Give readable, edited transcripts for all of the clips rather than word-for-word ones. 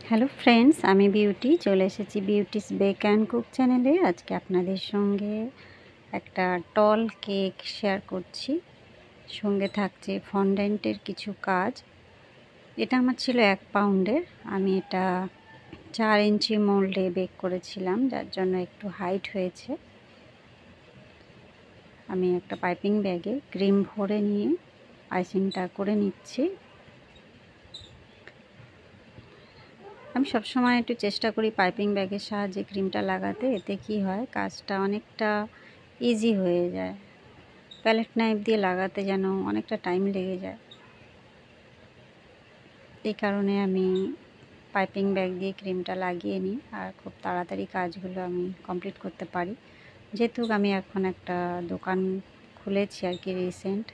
Hello friends, আমি beauty চলে এসেছি বিউটিস বেক অ্যান্ড কুক চ্যানেলে। আজকে আপনাদের সঙ্গে একটা টল কেক শেয়ার করছি। সঙ্গে থাকছে ফন্ডেন্টের কিছু কাজ। এটা আমার ছিল 1 পাউন্ডের। আমি এটা 4 ইঞ্চি মোল্ডে বেক করেছিলাম, যার জন্য একটু হাইট হয়েছে। আমি একটা পাইপিং ব্যাগে ক্রিম ভরে নিয়ে আইসিংটা করে নিচ্ছি। আমি সবসময় একটু চেষ্টা করি পাইপিং ব্যাগের সাহায্যে ক্রিমটা লাগাতে। এতে কি হয়, কাজটা অনেকটা ইজি হয়ে যায়। প্যালেট নাইফ দিয়ে লাগাতে যেন অনেকটা টাইম লেগে যায়। এই কারণে আমি পাইপিং ব্যাগ দিয়ে ক্রিমটা লাগিয়ে নিই, আর খুব তাড়াতাড়ি কাজগুলো আমি কমপ্লিট করতে পারি। যেহেতু আমি এখন একটা দোকান খুলেছি আর কি, রিসেন্ট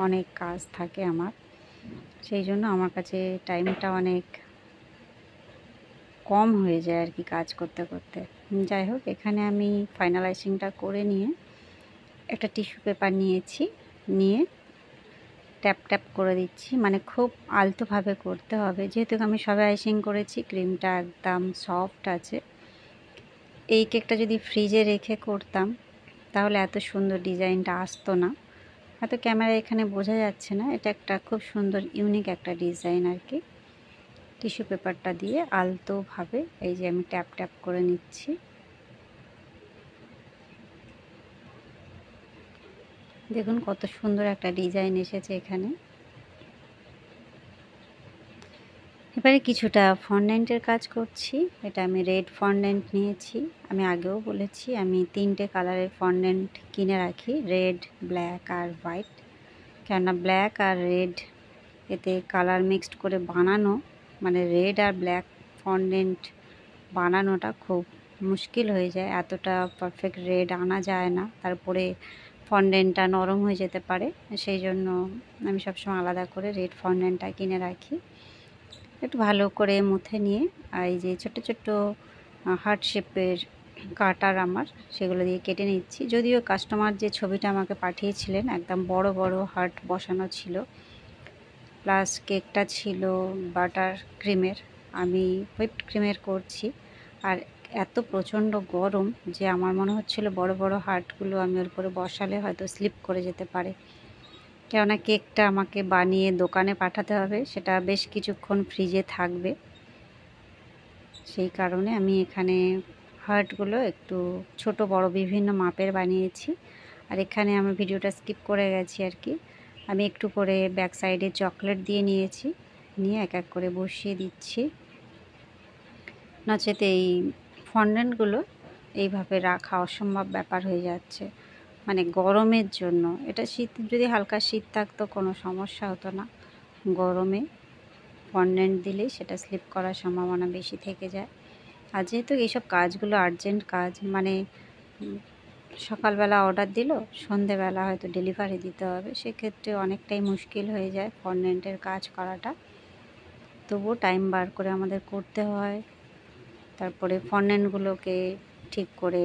অনেক কাজ থাকে আমার, সেই জন্য আমার কাছে টাইমটা অনেক কম হয়ে যায় আর কি কাজ করতে করতে। যাই হোক, এখানে আমি ফাইনালাইজিংটা করে নিয়ে একটা টিস্যু পেপার নিয়েছি, নিয়ে ট্যাপ ট্যাপ করে দিচ্ছি। মানে খুব আলতোভাবে করতে হবে, যেহেতু আমি সবে আইসিং করেছি, ক্রিমটা একদম সফট আছে। এই কেকটা যদি ফ্রিজে রেখে করতাম তাহলে এত সুন্দর ডিজাইনটা আসতো না। হয়তো ক্যামেরা এখানে বোঝা যাচ্ছে না, এটা একটা খুব সুন্দর ইউনিক একটা ডিজাইন আর কি। টিস্যু পেপারটা দিয়ে আলতোভাবে এই যে আমি ট্যাপ ট্যাপ করে নিচ্ছি। দেখুন কত সুন্দর একটা ডিজাইন এসেছে এখানে। এবারে কিছুটা ফন্ডেন্টের কাজ করছি। এটা আমি রেড ফন্ডেন্ট নিয়েছি। আমি আগেও বলেছি আমি 3টে কালারের ফন্ডেন্ট কিনে রাখি, রেড, ব্ল্যাক আর হোয়াইট। কেননা ব্ল্যাক আর রেড এতে কালার মিক্সড করে বানানো, মানে রেড আর ব্ল্যাক ফন্ডেন্ট বানানোটা খুব মুশকিল হয়ে যায়। এতটা পারফেক্ট রেড আনা যায় না, তারপরে ফন্ডেন্টটা নরম হয়ে যেতে পারে। সেই জন্য আমি সবসময় আলাদা করে রেড ফন্ডেন্টটা কিনে রাখি। একটু ভালো করে মুথে নিয়ে এই যে ছোট্ট ছোট্ট হার্ট শেপের কাটার আমার, সেগুলো দিয়ে কেটে নিচ্ছি। যদিও কাস্টমার যে ছবিটা আমাকে পাঠিয়েছিলেন একদম বড় বড় হার্ট বসানো ছিল, প্লাস কেকটা ছিল বাটার ক্রিমের, আমি হুইপড ক্রিমের করছি। আর এত প্রচণ্ড গরম যে আমার মনে হচ্ছিল বড় বড় হার্টগুলো আমি ওর উপরে বসালে হয়তো স্লিপ করে যেতে পারে। কেননা কেকটা আমাকে বানিয়ে দোকানে পাঠাতে হবে, সেটা বেশ কিছুক্ষণ ফ্রিজে থাকবে। সেই কারণে আমি এখানে হার্টগুলো একটু ছোট বড় বিভিন্ন মাপের বানিয়েছি। আর এখানে আমি ভিডিওটা স্কিপ করে গেছি আর কি। আমি একটু করে ব্যাক সাইডে চকলেট দিয়ে নিয়েছি, নিয়ে এক এক করে বসিয়ে দিচ্ছি। নচেত এই ফন্ডেন্টগুলো এইভাবে রাখা অসম্ভব ব্যাপার হয়ে যাচ্ছে, মানে গরমের জন্য। এটা শীত, যদি হালকা শীত থাকতো কোনো সমস্যা হতো না, গরমে ফন্ডেন্ট দিলেই সেটা স্লিপ করার সম্ভাবনা বেশি থেকে যায়। আর যেহেতু এইসব কাজগুলো আর্জেন্ট কাজ, মানে সকালবেলা অর্ডার দিল, সন্ধেবেলা হয়তো ডেলিভারি দিতে হবে, সেক্ষেত্রে অনেকটাই মুশকিল হয়ে যায় ফন্ডেন্টের কাজ করাটা। তবুও টাইম বার করে আমাদের করতে হয়। তারপরে ফন্ডেন্টগুলোকে ঠিক করে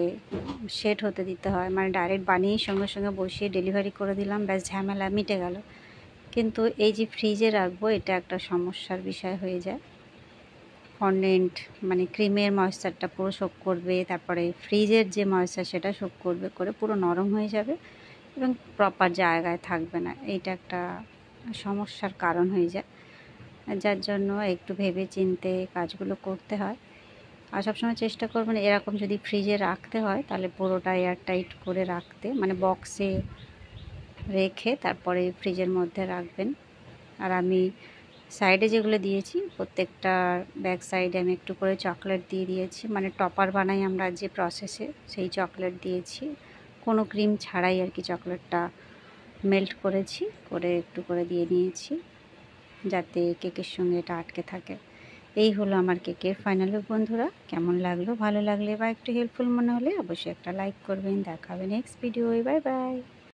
সেট হতে দিতে হয়, মানে ডাইরেক্ট বানিয়েই সঙ্গে সঙ্গে বসিয়ে ডেলিভারি করে দিলাম, ব্যাস ঝামেলা মিটে গেল। কিন্তু এই যে ফ্রিজে রাখবো, এটা একটা সমস্যার বিষয় হয়ে যায়। ফন্ডেন্ট মানে ক্রিমের ময়েশ্চারটা পুরো শোক করবে, তারপরে ফ্রিজের যে ময়েশ্চার সেটা শোক করবে, করে পুরো নরম হয়ে যাবে এবং প্রপার জায়গায় থাকবে না। এইটা একটা সমস্যার কারণ হয়ে যায়, যার জন্য একটু ভেবে চিন্তে কাজগুলো করতে হয়। আর সবসময় চেষ্টা করবেন এরকম যদি ফ্রিজে রাখতে হয় তাহলে পুরোটা এয়ারটাইট করে রাখতে, মানে বক্সে রেখে তারপরে ফ্রিজের মধ্যে রাখবেন। আর আমি সাইডে যেগুলো দিয়েছি, প্রত্যেকটা ব্যাক সাইডে আমি একটু করে চকলেট দিয়ে দিয়েছি, মানে টপার বানাই আমরা যে প্রসেসে, সেই চকলেট দিয়েছি। কোনো ক্রিম ছাড়াই আর কি চকলেটটা মেল্ট করেছি, করে একটু করে দিয়ে নিয়েছি যাতে কেকের সঙ্গে এটা আটকে থাকে। এই হলো আমার কেকের ফাইনাল লুক বন্ধুরা। কেমন লাগলো, ভালো লাগলে বা একটু হেল্পফুল মনে হলে অবশ্যই একটা লাইক করবেন। দেখা হবে নেক্সট ভিডিও। Bye bye.